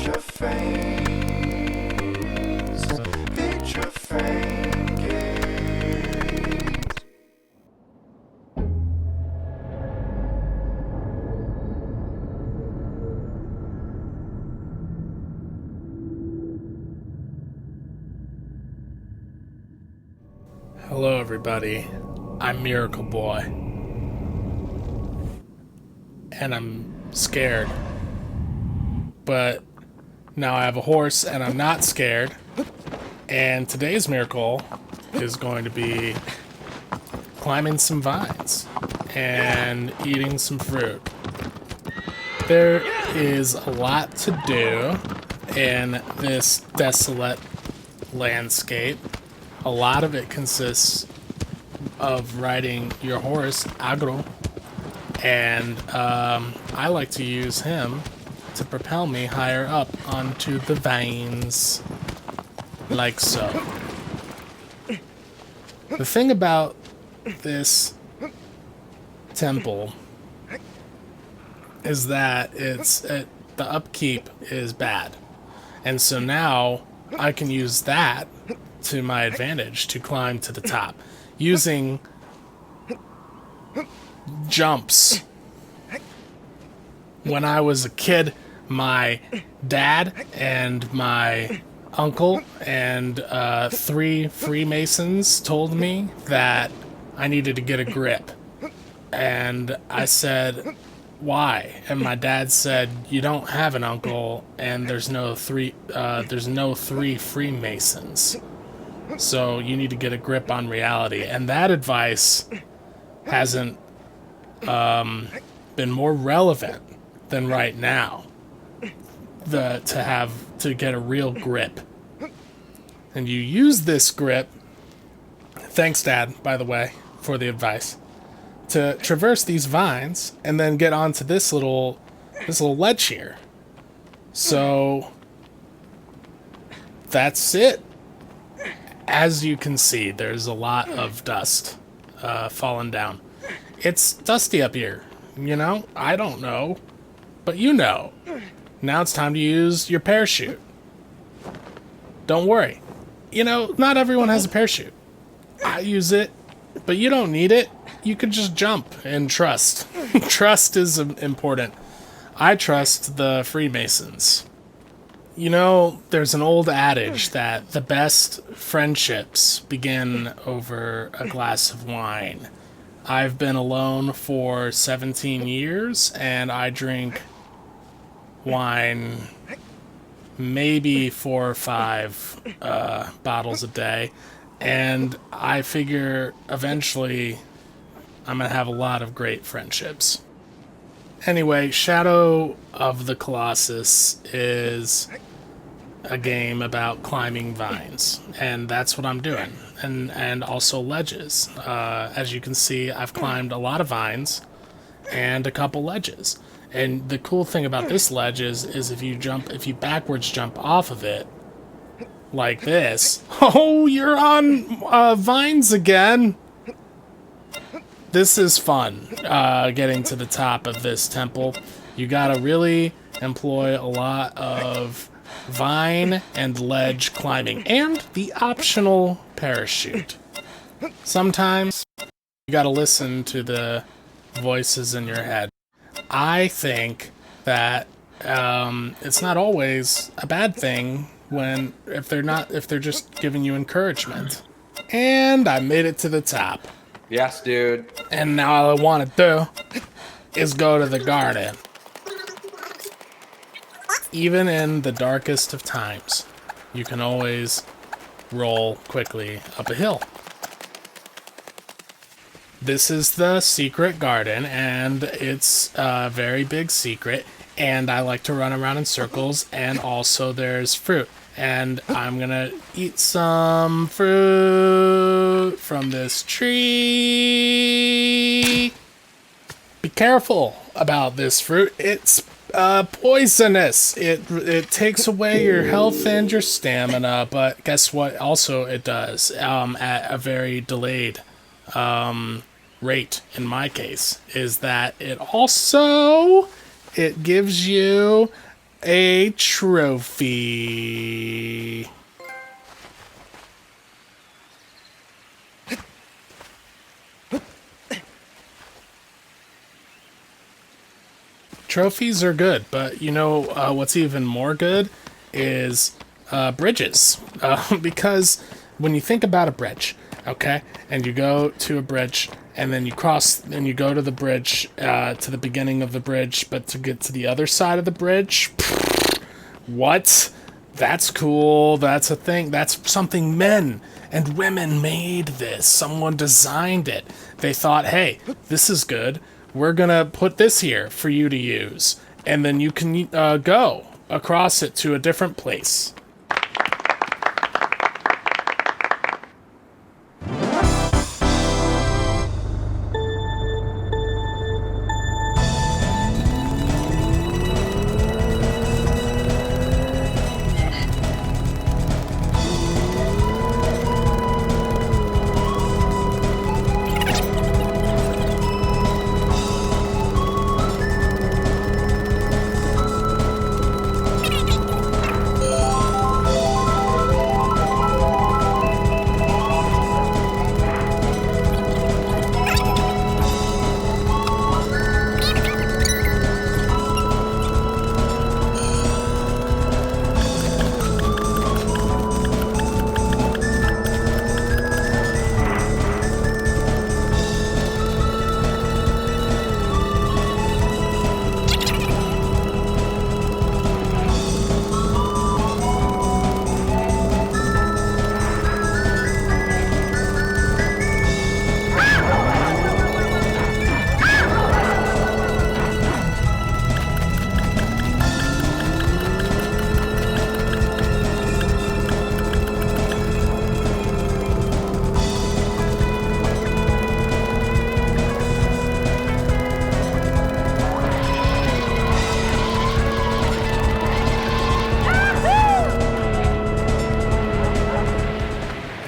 Picture frames, picture frame games. Hello everybody, I'm MiracleBoy, and I'm scared, but now I have a horse and I'm not scared, and today's miracle is going to be climbing some vines and eating some fruit. There is a lot to do in this desolate landscape. A lot of it consists of riding your horse, Agro, and I like to use him to propel me higher up onto the vines, like so. The thing about this temple is that the upkeep is bad, and so now I can use that to my advantage to climb to the top using jumps. When I was a kid, my dad and my uncle and 3 Freemasons told me that I needed to get a grip, and I said, why? And my dad said, you don't have an uncle and there's no 3 Freemasons. So you need to get a grip on reality. And that advice hasn't been more relevant than right now. To get a real grip. And you use this grip, thanks Dad, by the way, for the advice, to traverse these vines and then get onto this little ledge here. So that's it. As you can see, there's a lot of dust falling down. It's dusty up here, you know? I don't know, but you know. Now it's time to use your parachute. Don't worry. You know, not everyone has a parachute. I use it, but you don't need it. You can just jump and trust. Trust is important. I trust the Freemasons. You know, there's an old adage that the best friendships begin over a glass of wine. I've been alone for 17 years, and I drink wine maybe 4 or 5 bottles a day, and I figure eventually I'm going to have a lot of great friendships. Anyway, Shadow of the Colossus is a game about climbing vines, and that's what I'm doing, and also ledges. As you can see, I've climbed a lot of vines and a couple ledges. And the cool thing about this ledge is if you backwards jump off of it, like this, oh, you're on vines again. This is fun, getting to the top of this temple. You gotta really employ a lot of vine and ledge climbing, and the optional parachute. Sometimes you gotta listen to the voices in your head. I think that it's not always a bad thing if they're just giving you encouragement. And I made it to the top. Yes, dude. And now all I want to do is go to the garden. Even in the darkest of times, you can always roll quickly up a hill. This is the secret garden, and it's a very big secret, and I like to run around in circles, and also there's fruit. And I'm gonna eat some fruit from this tree. Be careful about this fruit. It's poisonous. It takes away your health and your stamina, but guess what? Also, it does at a very delayed rate. In my case, is that it gives you a trophy. Trophies are good, but you know what's even more good is bridges. Because when you think about a bridge, okay, and you go to a bridge, and then you cross, and you go to the bridge, to the beginning of the bridge, but to get to the other side of the bridge, what? That's cool. That's a thing. That's something men and women made this. Someone designed it. They thought, hey, this is good. We're going to put this here for you to use. And then you can go across it to a different place.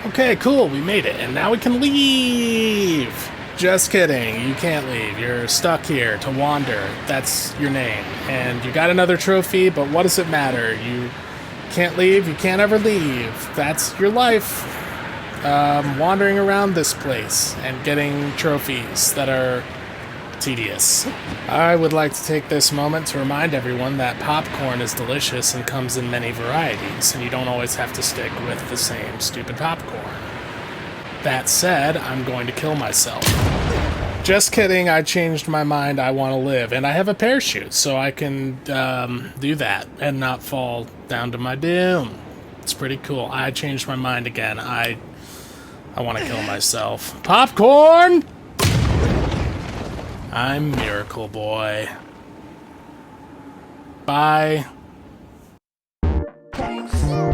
Okay, cool, we made it, and now we can leave! Just kidding, you can't leave. You're stuck here to wander. That's your name. And you got another trophy, but what does it matter? You can't leave, you can't ever leave. That's your life. Wandering around this place and getting trophies that are tedious. I would like to take this moment to remind everyone that popcorn is delicious and comes in many varieties, and you don't always have to stick with the same stupid popcorn. That said, I'm going to kill myself. Just kidding, I changed my mind, I want to live, and I have a parachute, so I can do that and not fall down to my doom. It's pretty cool. I changed my mind again. I want to kill myself. Popcorn! I'm MiracleBoy. Bye. Thanks for